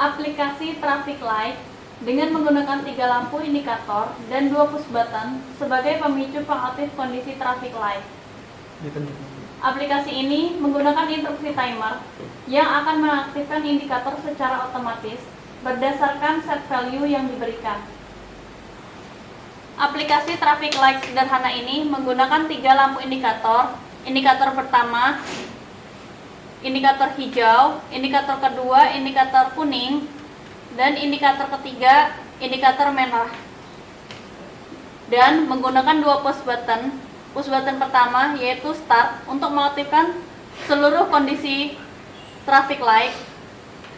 aplikasi traffic light dengan menggunakan 3 lampu indikator dan 2 push button sebagai pemicu pengaktif kondisi traffic light. Aplikasi ini menggunakan instruksi timer yang akan mengaktifkan indikator secara otomatis berdasarkan set value yang diberikan. Aplikasi traffic light sederhana ini menggunakan 3 lampu indikator. Indikator pertama, indikator hijau, indikator kedua, indikator kuning, dan indikator ketiga, indikator merah. Dan menggunakan 2 push button. Push button pertama yaitu start untuk mengaktifkan seluruh kondisi traffic light,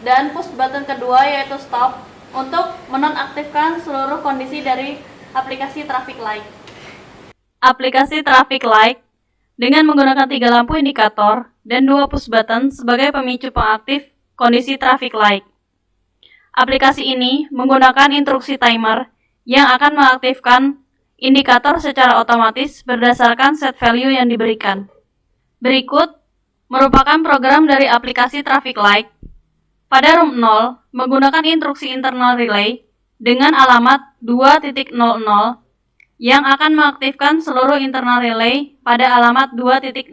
dan push button kedua yaitu stop untuk menonaktifkan seluruh kondisi dari aplikasi traffic light. Aplikasi traffic light dengan menggunakan 3 lampu indikator dan 2 push button sebagai pemicu pengaktif kondisi traffic light. Aplikasi ini menggunakan instruksi timer yang akan mengaktifkan indikator secara otomatis berdasarkan set value yang diberikan. Berikut merupakan program dari aplikasi traffic light. Pada room 0 menggunakan instruksi internal relay dengan alamat 2.00 yang akan mengaktifkan seluruh internal relay pada alamat 2.00.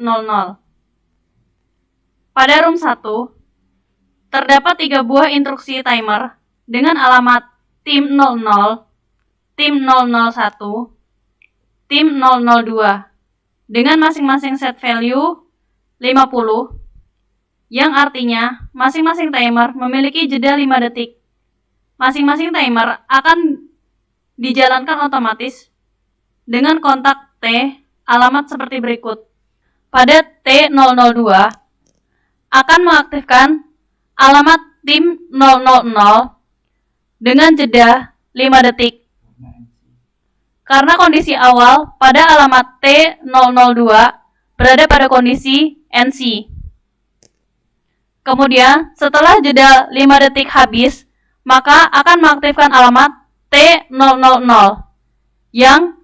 Pada room 1 terdapat 3 buah instruksi timer dengan alamat tim 00, tim 001, tim 002 dengan masing-masing set value 50, yang artinya masing-masing timer memiliki jeda 5 detik. Masing-masing timer akan dijalankan otomatis dengan kontak T alamat seperti berikut. Pada T002 akan mengaktifkan alamat tim 000 dengan jeda 5 detik. Karena kondisi awal pada alamat T002 berada pada kondisi NC. Kemudian setelah jeda 5 detik habis, maka akan mengaktifkan alamat T000 yang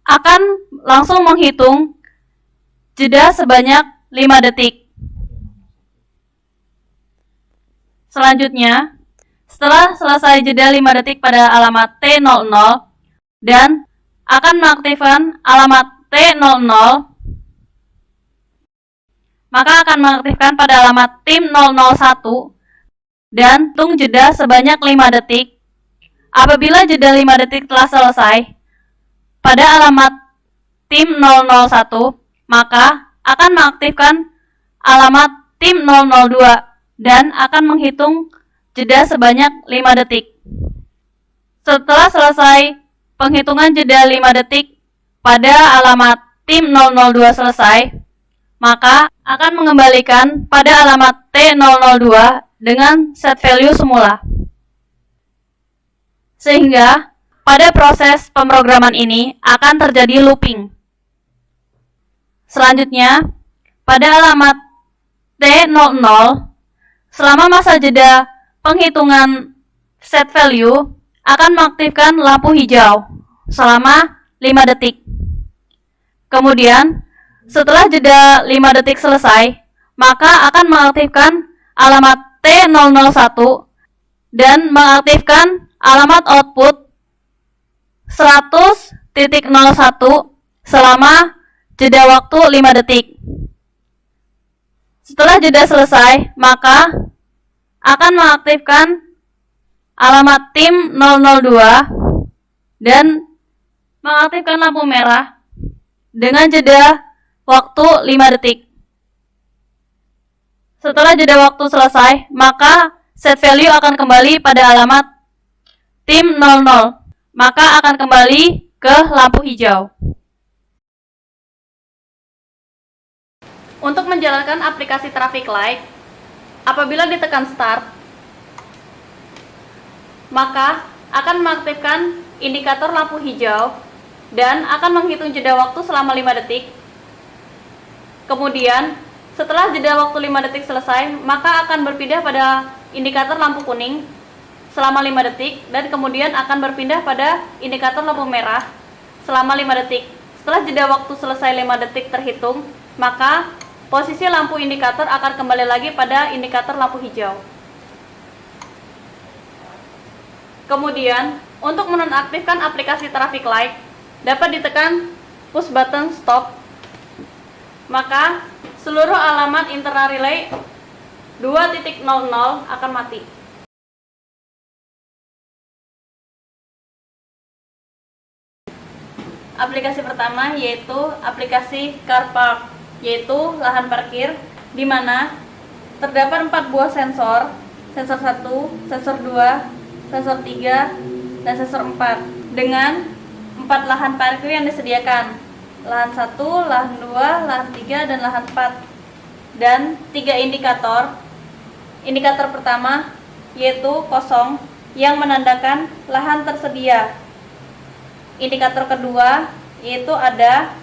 akan langsung menghitung jeda sebanyak 5 detik. Selanjutnya, setelah selesai jeda 5 detik pada alamat T00 dan akan mengaktifkan alamat T00, maka akan mengaktifkan pada alamat tim 001 dan hitung jeda sebanyak 5 detik. Apabila jeda 5 detik telah selesai pada alamat tim 001, maka akan mengaktifkan alamat tim 002 dan akan menghitung jeda sebanyak 5 detik. Setelah selesai penghitungan jeda 5 detik pada alamat tim 002 selesai, maka akan mengembalikan pada alamat T002 dengan set value semula. Sehingga pada proses pemrograman ini akan terjadi looping. Selanjutnya, pada alamat T00, selama masa jeda penghitungan set value akan mengaktifkan lampu hijau selama 5 detik. Kemudian, setelah jeda 5 detik selesai, maka akan mengaktifkan alamat T001 dan mengaktifkan alamat output 100.01 selama jeda waktu 5 detik. Setelah jeda selesai, maka akan mengaktifkan alamat tim 002 dan mengaktifkan lampu merah dengan jeda waktu 5 detik. Setelah jeda waktu selesai, maka set value akan kembali pada alamat tim 00, maka akan kembali ke lampu hijau. Untuk menjalankan aplikasi traffic light, apabila ditekan start, maka akan mengaktifkan indikator lampu hijau dan akan menghitung jeda waktu selama 5 detik. Kemudian, setelah jeda waktu 5 detik selesai, maka akan berpindah pada indikator lampu kuning selama 5 detik dan kemudian akan berpindah pada indikator lampu merah selama 5 detik. Setelah jeda waktu selesai 5 detik terhitung, maka posisi lampu indikator akan kembali lagi pada indikator lampu hijau. Kemudian, untuk menonaktifkan aplikasi traffic light, dapat ditekan push button stop. Maka, seluruh alamat internal relay 2.00 akan mati. Aplikasi pertama yaitu aplikasi car park, yaitu lahan parkir, di mana terdapat 4 buah sensor, sensor 1, sensor 2, sensor 3, dan sensor 4, dengan 4 lahan parkir yang disediakan, lahan 1, lahan 2, lahan 3, dan lahan 4, dan 3 indikator. Indikator pertama yaitu kosong yang menandakan lahan tersedia. Indikator kedua yaitu ada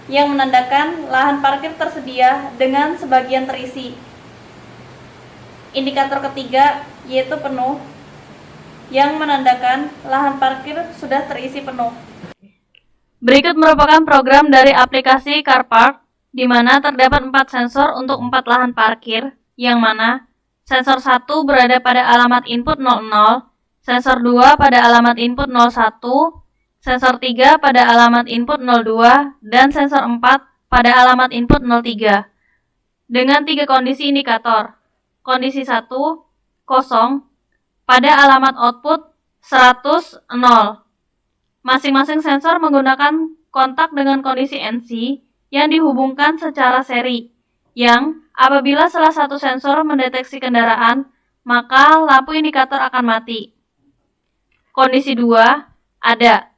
yang menandakan lahan parkir tersedia dengan sebagian terisi. Indikator ketiga yaitu penuh yang menandakan lahan parkir sudah terisi penuh. Berikut merupakan program dari aplikasi Car Park, di mana terdapat 4 sensor untuk 4 lahan parkir, yang mana sensor 1 berada pada alamat input 00, sensor 2 pada alamat input 01, sensor 3 pada alamat input 02, dan sensor 4 pada alamat input 03, dengan 3 kondisi indikator. Kondisi 1, kosong, pada alamat output 100, 0. Masing-masing sensor menggunakan kontak dengan kondisi NC yang dihubungkan secara seri, yang apabila salah satu sensor mendeteksi kendaraan, maka lampu indikator akan mati. Kondisi 2, ada.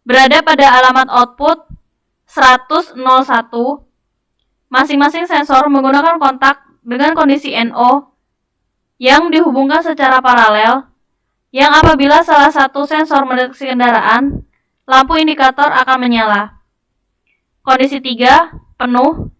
Berada pada alamat output 100, 01, masing-masing sensor menggunakan kontak dengan kondisi NO yang dihubungkan secara paralel, yang apabila salah satu sensor mendeteksi kendaraan, lampu indikator akan menyala. Kondisi 3, penuh,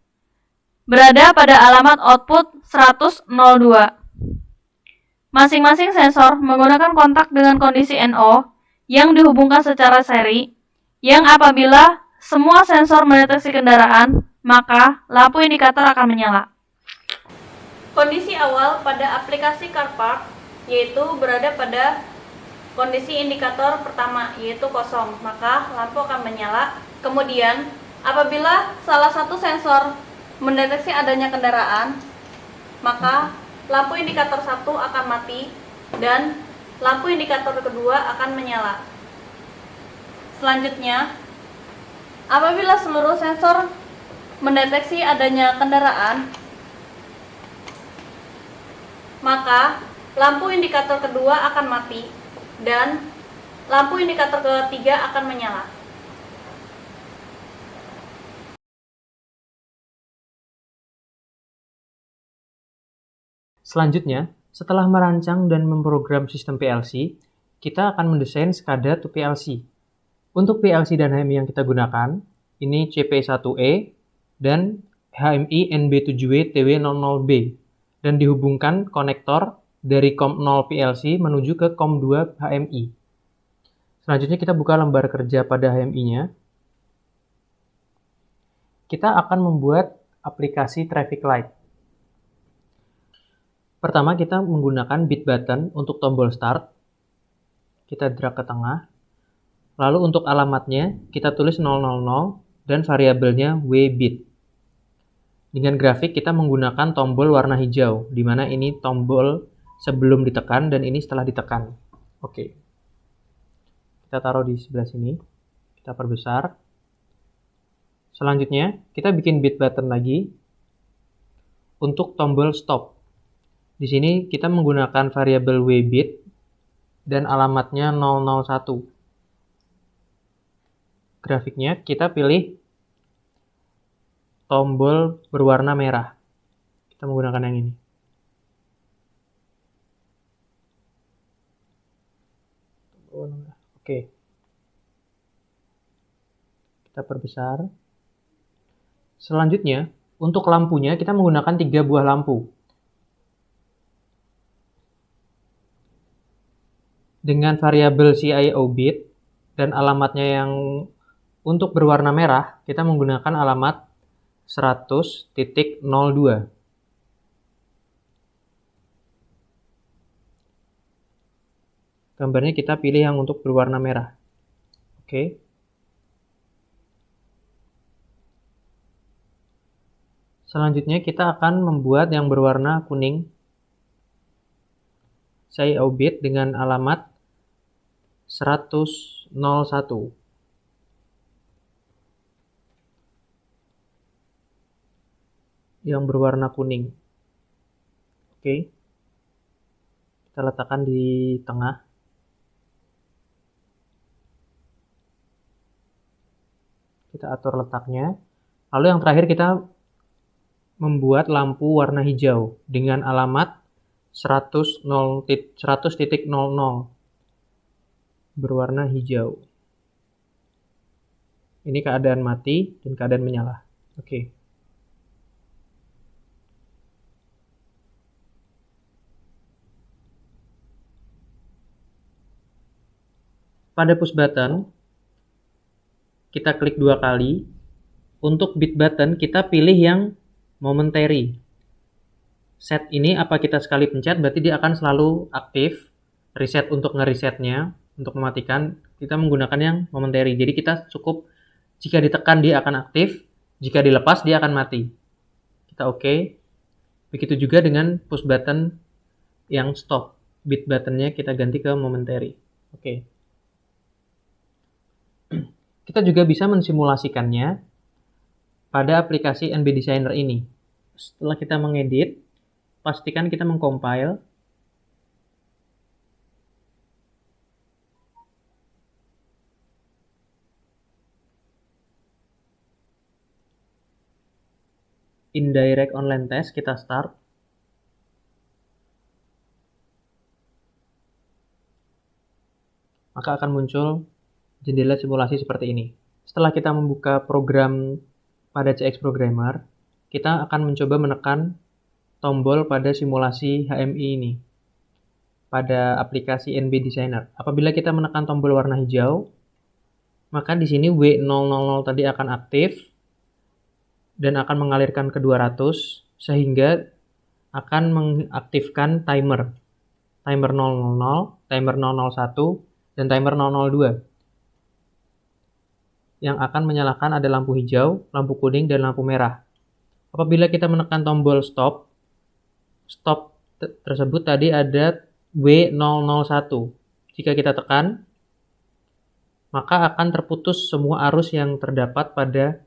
berada pada alamat output 100, 02. Masing-masing sensor menggunakan kontak dengan kondisi NO yang dihubungkan secara seri, yang apabila semua sensor mendeteksi kendaraan, maka lampu indikator akan menyala. Kondisi awal pada aplikasi Car Park yaitu berada pada kondisi indikator pertama, yaitu kosong, maka lampu akan menyala. Kemudian, apabila salah satu sensor mendeteksi adanya kendaraan, maka lampu indikator 1 akan mati dan lampu indikator kedua akan menyala. Selanjutnya, apabila seluruh sensor mendeteksi adanya kendaraan, maka lampu indikator kedua akan mati dan lampu indikator ketiga akan menyala. Selanjutnya, setelah merancang dan memprogram sistem PLC, kita akan mendesain SCADA to PLC. Untuk PLC dan HMI yang kita gunakan, ini CP1E dan HMI NB7W TW00B, dan dihubungkan konektor dari COM0 PLC menuju ke COM2 HMI. Selanjutnya kita buka lembar kerja pada HMI-nya. Kita akan membuat aplikasi traffic light. Pertama, kita menggunakan bit button untuk tombol start. Kita drag ke tengah. Lalu untuk alamatnya, kita tulis 000 dan variabelnya wbit. Dengan grafik, kita menggunakan tombol warna hijau, di mana ini tombol sebelum ditekan dan ini setelah ditekan. Oke. Kita taruh di sebelah sini. Kita perbesar. Selanjutnya, kita bikin bit button lagi untuk tombol stop. Di sini kita menggunakan variabel wbit dan alamatnya 001. Grafiknya kita pilih tombol berwarna merah. Kita menggunakan yang ini. Oke. Kita perbesar. Selanjutnya, untuk lampunya kita menggunakan 3 buah lampu. Dengan variabel CIO bit dan alamatnya yang untuk berwarna merah, kita menggunakan alamat 100.02. gambarnya kita pilih yang untuk berwarna merah. Oke. Selanjutnya kita akan membuat yang berwarna kuning CIO bit dengan alamat 100.01. Yang berwarna kuning. Oke. Kita letakkan di tengah. Kita atur letaknya. Lalu yang terakhir kita membuat lampu warna hijau dengan alamat 100.00 berwarna hijau. Ini keadaan mati dan keadaan menyala. Oke. Pada push button, kita klik 2 kali. Untuk bit button, kita pilih yang momentary. Set ini apa kita sekali pencet, berarti dia akan selalu aktif. Reset untuk ngeresetnya, untuk mematikan, kita menggunakan yang momentary. Jadi kita cukup, jika ditekan dia akan aktif, jika dilepas dia akan mati. Kita oke. Begitu juga dengan push button yang stop. Bit buttonnya kita ganti ke momentary. Oke. Kita juga bisa mensimulasikannya pada aplikasi NB Designer ini. Setelah kita mengedit, pastikan kita mengcompile. Indirect online test, kita start. Maka akan muncul jendela simulasi seperti ini. Setelah kita membuka program pada CX Programmer, kita akan mencoba menekan tombol pada simulasi HMI ini pada aplikasi NB Designer. Apabila kita menekan tombol warna hijau, maka di sini W000 tadi akan aktif dan akan mengalirkan ke 200 sehingga akan mengaktifkan timer 000, timer 001, dan timer 002. Yang akan menyalakan ada lampu hijau, lampu kuning, dan lampu merah. Apabila kita menekan tombol stop tersebut tadi ada W001. Jika kita tekan, maka akan terputus semua arus yang terdapat pada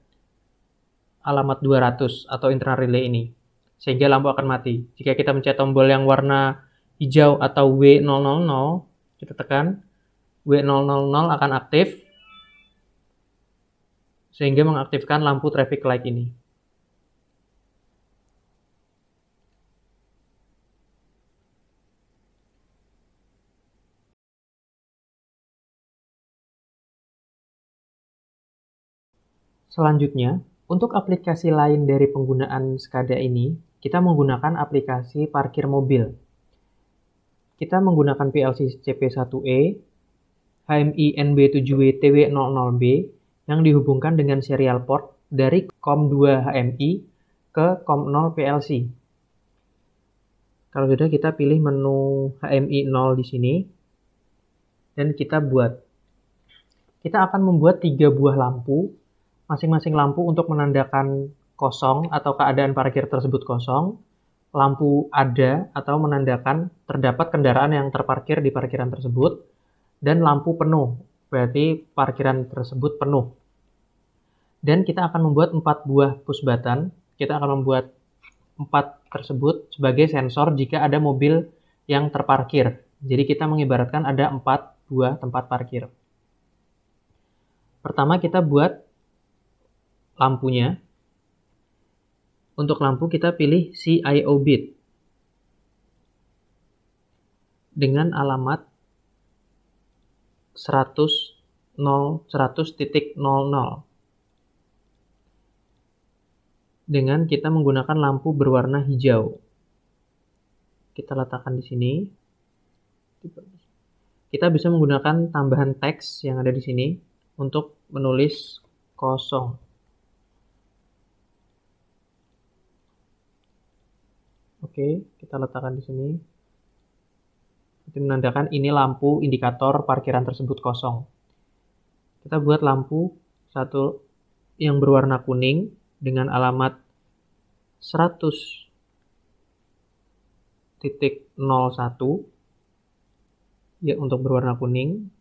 alamat 200 atau internal relay ini, sehingga lampu akan mati. Jika kita mencet tombol yang warna hijau atau W000, kita tekan, W000 akan aktif, sehingga mengaktifkan lampu traffic light ini. Selanjutnya, untuk aplikasi lain dari penggunaan SCADA ini, kita menggunakan aplikasi parkir mobil. Kita menggunakan PLC CP1E, HMI NB7WTW00B, yang dihubungkan dengan serial port dari COM2 HMI ke COM0 PLC. Kalau sudah, kita pilih menu HMI 0 di sini dan kita buat. Kita akan membuat 3 buah lampu, masing-masing lampu untuk menandakan kosong atau keadaan parkir tersebut kosong, lampu ada atau menandakan terdapat kendaraan yang terparkir di parkiran tersebut, dan lampu penuh, berarti parkiran tersebut penuh. Dan kita akan membuat 4 buah push button. Kita akan membuat 4 tersebut sebagai sensor jika ada mobil yang terparkir. Jadi kita mengibaratkan ada 4 buah tempat parkir. Pertama kita buat lampunya. Untuk lampu kita pilih CIO bit dengan alamat 100.00 dengan kita menggunakan lampu berwarna hijau. Kita letakkan di sini. Kita bisa menggunakan tambahan teks yang ada di sini untuk menulis kosong. Oke, kita letakkan di sini. Itu menandakan ini lampu indikator parkiran tersebut kosong. Kita buat lampu satu yang berwarna kuning dengan alamat 100.01 ya, untuk berwarna kuning.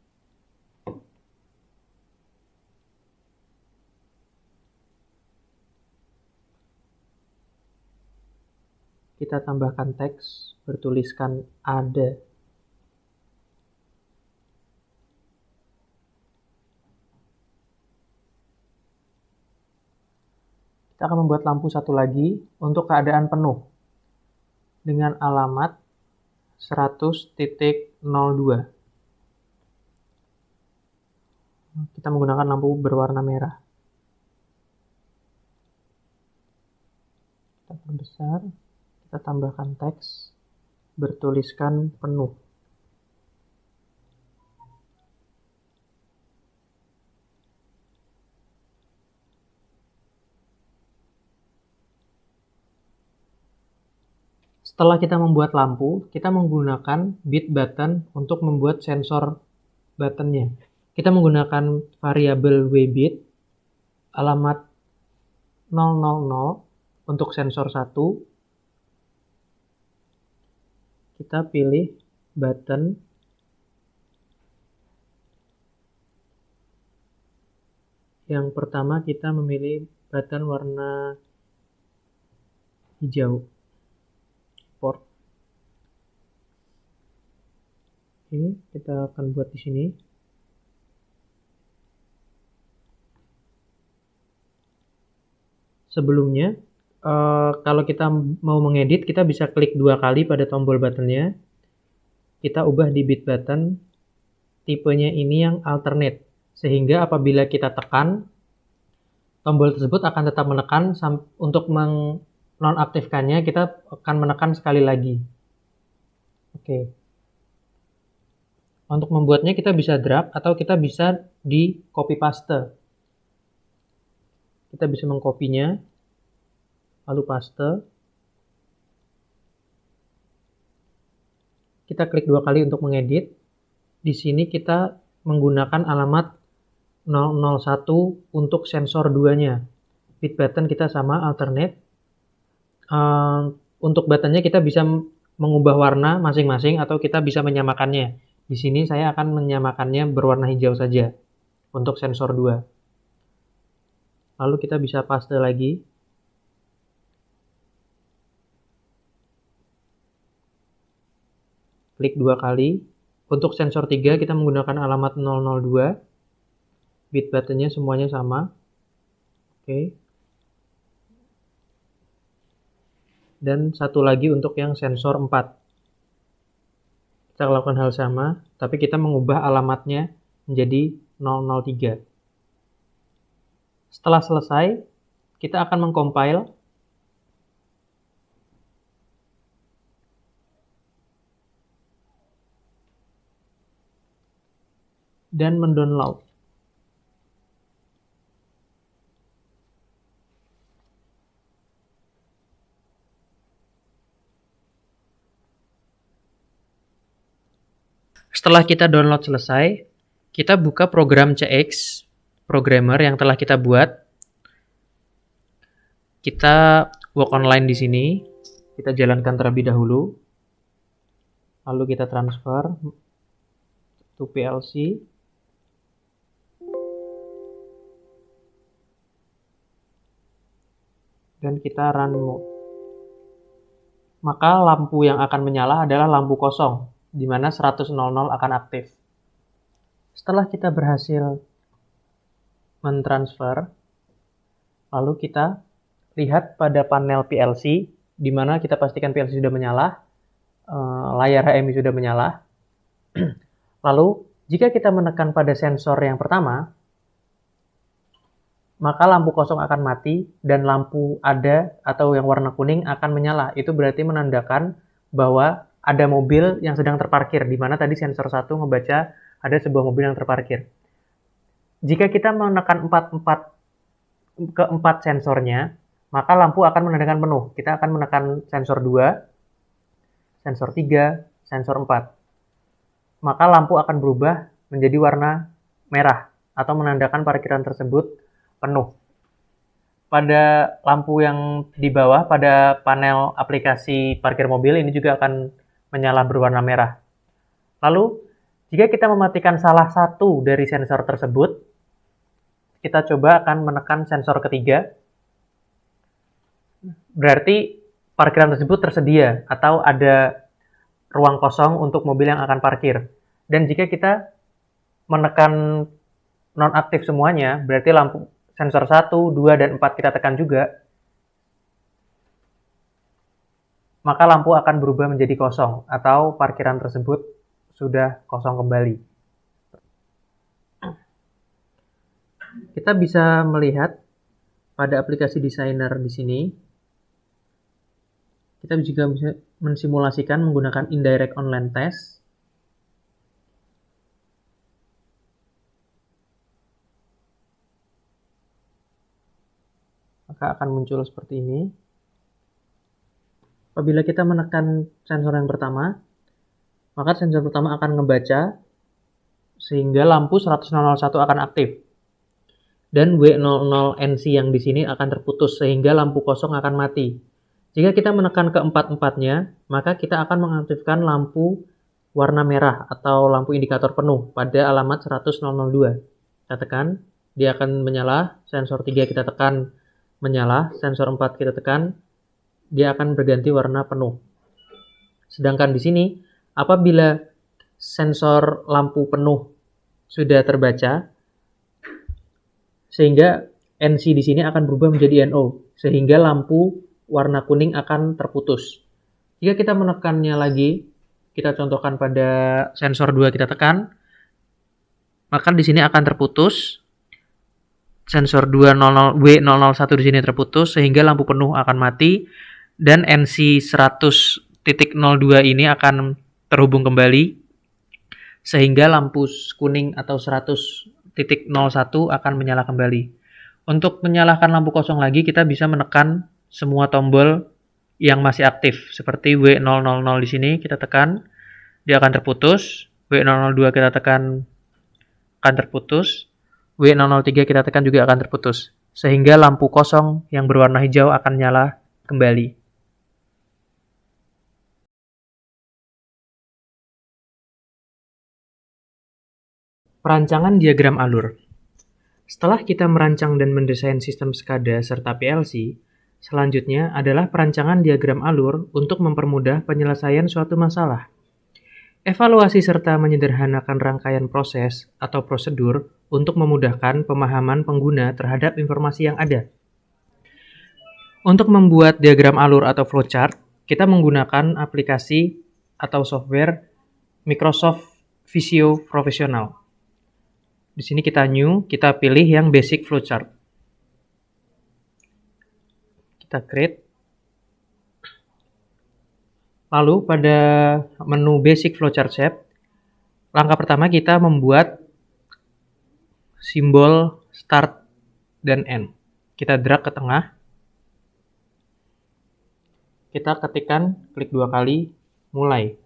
Kita tambahkan teks bertuliskan ada. Kita akan membuat lampu satu lagi untuk keadaan penuh dengan alamat 100.02. Kita menggunakan lampu berwarna merah. Kita perbesar, kita tambahkan teks bertuliskan penuh. Setelah kita membuat lampu, kita menggunakan bit button untuk membuat sensor buttonnya. Kita menggunakan variabel wbit alamat 000 untuk sensor 1. Kita pilih button yang pertama, kita memilih button warna hijau. Port. Oke, kita akan buat di sini. Sebelumnya, kalau kita mau mengedit, kita bisa klik 2 kali pada tombol buttonnya. Kita ubah di bit button, tipenya ini yang alternate, sehingga apabila kita tekan, tombol tersebut akan tetap menekan. Untuk nonaktifkannya, kita akan menekan sekali lagi. Oke. Untuk membuatnya kita bisa drag atau kita bisa di copy paste. Kita bisa mengkopinya, lalu paste. Kita klik 2 kali untuk mengedit. Di sini kita menggunakan alamat 001 untuk sensor 2-nya. Bit button kita sama, alternate. Untuk buttonnya kita bisa mengubah warna masing-masing atau kita bisa menyamakannya. Di sini saya akan menyamakannya berwarna hijau saja untuk sensor 2. Lalu kita bisa paste lagi. Klik 2 kali. Untuk sensor 3 kita menggunakan alamat 002. Bit buttonnya semuanya sama. Oke. Dan satu lagi untuk yang sensor 4. Kita lakukan hal sama, tapi kita mengubah alamatnya menjadi 003. Setelah selesai, kita akan mengcompile. Dan mendownload. Setelah kita download selesai, kita buka program CX Programmer yang telah kita buat. Kita work online di sini. Kita jalankan terlebih dahulu. Lalu kita transfer to PLC. Dan kita run mode. Maka lampu yang akan menyala adalah lampu kosong, di mana 100.00 akan aktif. Setelah kita berhasil mentransfer, lalu kita lihat pada panel PLC, di mana kita pastikan PLC sudah menyala, layar HMI sudah menyala. Lalu, jika kita menekan pada sensor yang pertama, maka lampu kosong akan mati dan lampu ada atau yang warna kuning akan menyala. Itu berarti menandakan bahwa ada mobil yang sedang terparkir, di mana tadi sensor 1 ngebaca ada sebuah mobil yang terparkir. Jika kita menekan 4 sensornya, maka lampu akan menandakan penuh. Kita akan menekan sensor 2, sensor 3, sensor 4. maka lampu akan berubah menjadi warna merah atau menandakan parkiran tersebut penuh. Pada lampu yang di bawah, pada panel aplikasi parkir mobil, ini juga akan menyala berwarna merah. Lalu, jika kita mematikan salah satu dari sensor tersebut, kita coba akan menekan sensor ketiga. Berarti parkiran tersebut tersedia atau ada ruang kosong untuk mobil yang akan parkir. Dan jika kita menekan nonaktif semuanya, berarti lampu sensor 1, 2, dan 4 kita tekan juga, maka lampu akan berubah menjadi kosong atau parkiran tersebut sudah kosong kembali. Kita bisa melihat pada aplikasi designer di sini, kita juga bisa mensimulasikan menggunakan indirect online test. Maka akan muncul seperti ini. Apabila kita menekan sensor yang pertama, maka sensor pertama akan ngebaca sehingga lampu 10001 akan aktif. Dan W00NC yang di sini akan terputus sehingga lampu kosong akan mati. Jika kita menekan keempat-empatnya, maka kita akan mengaktifkan lampu warna merah atau lampu indikator penuh pada alamat 100.002. Kita tekan, dia akan menyala, sensor 3 kita tekan menyala, sensor 4 kita tekan, dia akan berganti warna penuh. Sedangkan di sini, apabila sensor lampu penuh sudah terbaca, sehingga NC di sini akan berubah menjadi NO, sehingga lampu warna kuning akan terputus. Jika kita menekannya lagi, kita contohkan pada sensor 2 kita tekan, maka di sini akan terputus. Sensor 200 W001 di sini terputus sehingga lampu penuh akan mati dan NC 100.02 ini akan terhubung kembali sehingga lampu kuning atau 100.01 akan menyala kembali. Untuk menyalakan lampu kosong lagi, kita bisa menekan semua tombol yang masih aktif seperti W000 di sini kita tekan, dia akan terputus. W002 kita tekan akan terputus. W003 kita tekan juga akan terputus, sehingga lampu kosong yang berwarna hijau akan nyala kembali. Perancangan diagram alur. Setelah kita merancang dan mendesain sistem SCADA serta PLC, selanjutnya adalah perancangan diagram alur untuk mempermudah penyelesaian suatu masalah. Evaluasi serta menyederhanakan rangkaian proses atau prosedur untuk memudahkan pemahaman pengguna terhadap informasi yang ada. Untuk membuat diagram alur atau flowchart, kita menggunakan aplikasi atau software Microsoft Visio Professional. Di sini kita new, kita pilih yang basic flowchart. Kita create. Lalu pada menu Basic Flowchart Shape, langkah pertama kita membuat simbol Start dan End. Kita drag ke tengah. Kita ketikkan, klik 2 kali, mulai.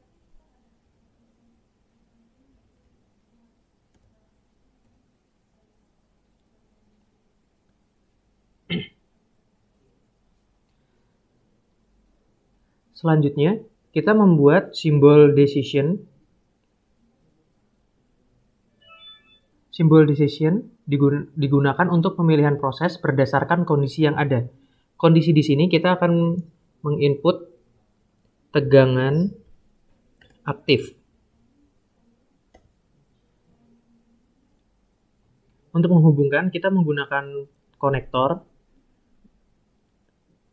Selanjutnya, kita membuat simbol decision. Simbol decision digunakan untuk pemilihan proses berdasarkan kondisi yang ada. Kondisi di sini kita akan menginput tegangan aktif. Untuk menghubungkan, kita menggunakan konektor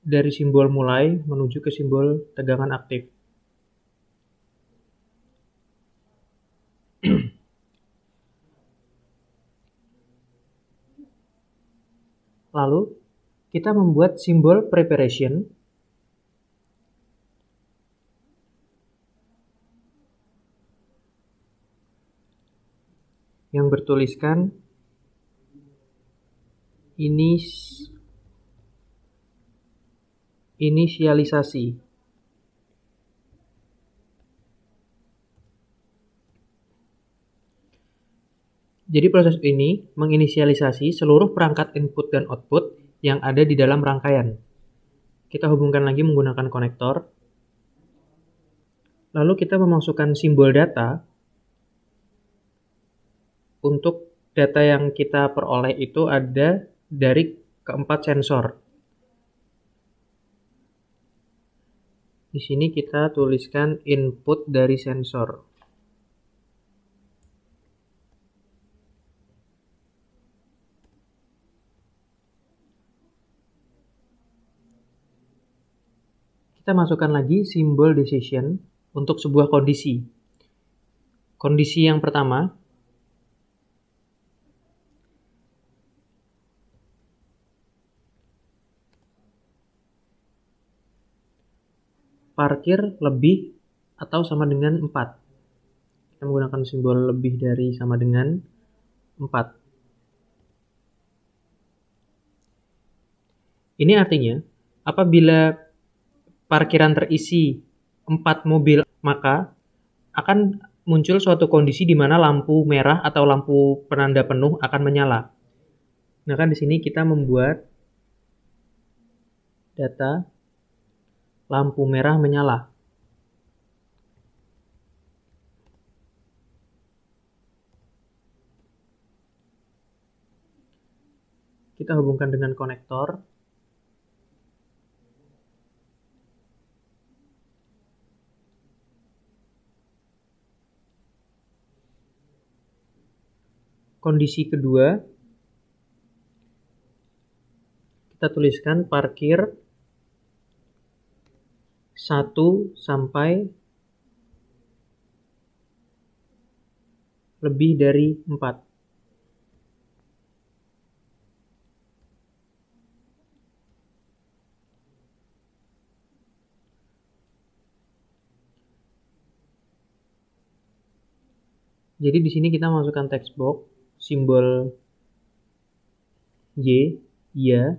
dari simbol mulai menuju ke simbol tegangan aktif. Lalu, kita membuat simbol preparation. Yang bertuliskan inisialisasi. Jadi proses ini menginisialisasi seluruh perangkat input dan output yang ada di dalam rangkaian. Kita hubungkan lagi menggunakan konektor. Lalu kita memasukkan simbol data. Untuk data yang kita peroleh itu ada dari keempat sensor. Di sini kita tuliskan input dari sensor. Kita masukkan lagi simbol decision untuk sebuah kondisi. Kondisi yang pertama, parkir lebih atau sama dengan 4. Kita menggunakan simbol lebih dari sama dengan 4. Ini artinya, apabila parkiran terisi 4 mobil, maka akan muncul suatu kondisi di mana lampu merah atau lampu penanda penuh akan menyala. Nah, kan di sini kita membuat data lampu merah menyala. Kita hubungkan dengan konektor. Kondisi kedua, kita tuliskan parkir 1 sampai lebih dari 4. Jadi di sini kita masukkan text box, simbol Y, ya,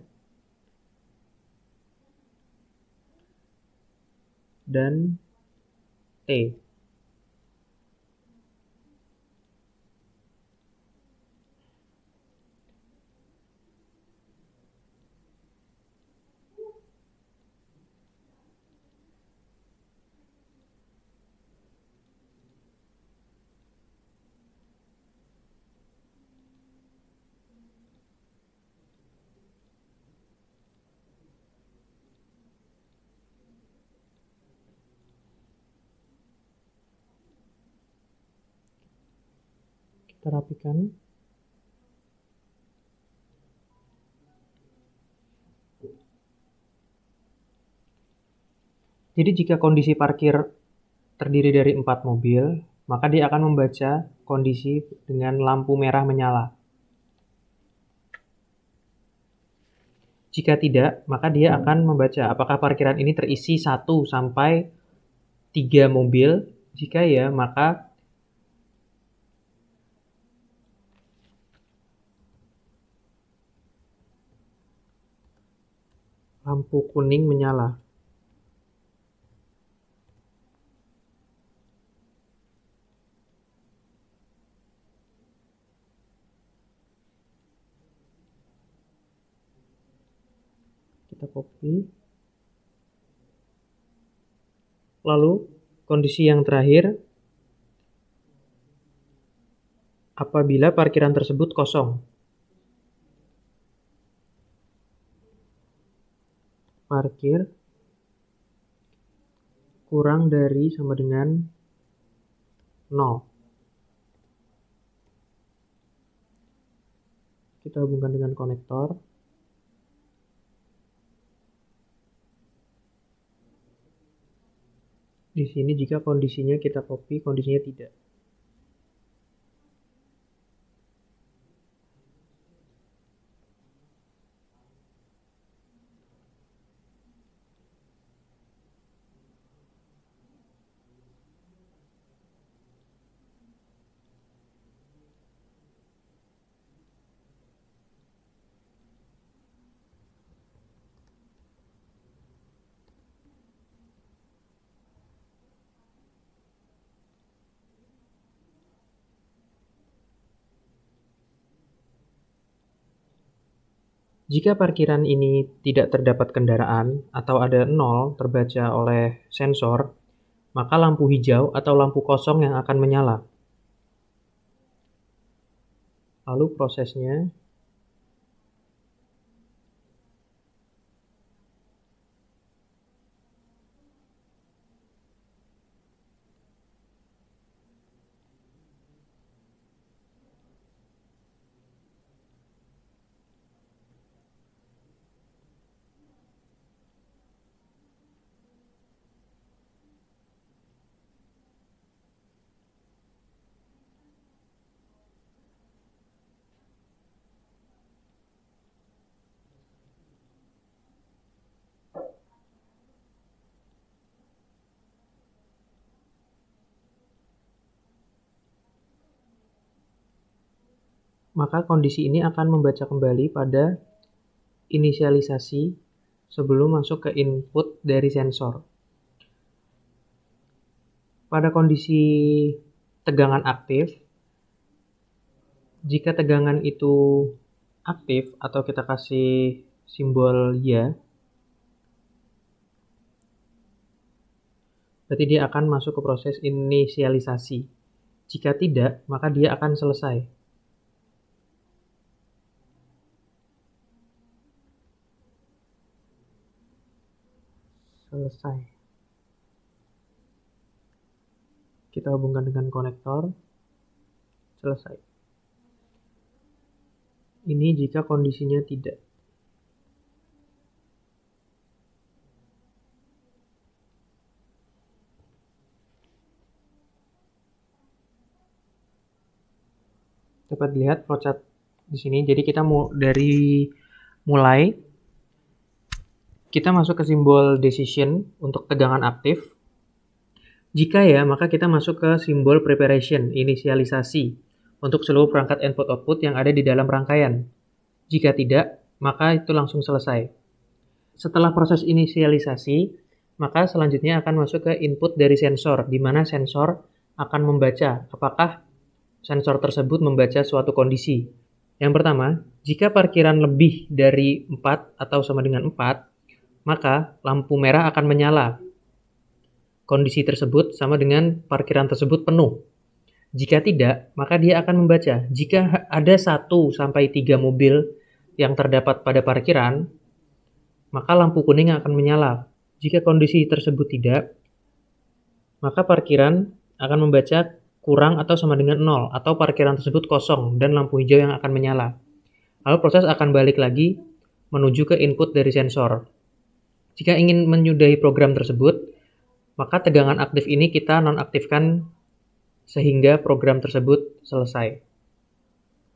dan T. Kita rapikan. Jadi jika kondisi parkir terdiri dari 4 mobil, maka dia akan membaca kondisi dengan lampu merah menyala. Jika tidak, maka dia akan membaca apakah parkiran ini terisi 1 sampai 3 mobil. Jika ya, maka lampu kuning menyala. Kita copy. Lalu kondisi yang terakhir, apabila parkiran tersebut kosong. Parkir kurang dari sama dengan 0. Kita hubungkan dengan konektor. Di sini jika kondisinya kita copy, kondisinya tidak. Jika parkiran ini tidak terdapat kendaraan atau ada 0 terbaca oleh sensor, maka lampu hijau atau lampu kosong yang akan menyala. Lalu prosesnya maka kondisi ini akan membaca kembali pada inisialisasi sebelum masuk ke input dari sensor. Pada kondisi tegangan aktif, jika tegangan itu aktif atau kita kasih simbol ya, berarti dia akan masuk ke proses inisialisasi. Jika tidak, maka dia akan selesai. Kita hubungkan dengan konektor, selesai. Ini jika kondisinya tidak. Dapat lihat flowchart di sini. Jadi kita mulai kita masuk ke simbol decision untuk tegangan aktif. Jika ya, maka kita masuk ke simbol preparation, inisialisasi, untuk seluruh perangkat input-output yang ada di dalam rangkaian. Jika tidak, maka itu langsung selesai. Setelah proses inisialisasi, maka selanjutnya akan masuk ke input dari sensor, di mana sensor akan membaca apakah sensor tersebut membaca suatu kondisi. Yang pertama, jika parkiran lebih dari 4 atau sama dengan 4, maka lampu merah akan menyala. Kondisi tersebut sama dengan parkiran tersebut penuh. Jika tidak, maka dia akan membaca. Jika ada 1-3 mobil yang terdapat pada parkiran, maka lampu kuning akan menyala. Jika kondisi tersebut tidak, maka parkiran akan membaca kurang atau sama dengan 0, atau parkiran tersebut kosong dan lampu hijau yang akan menyala. Lalu proses akan balik lagi menuju ke input dari sensor. Jika ingin menyudahi program tersebut, maka tegangan aktif ini kita nonaktifkan sehingga program tersebut selesai.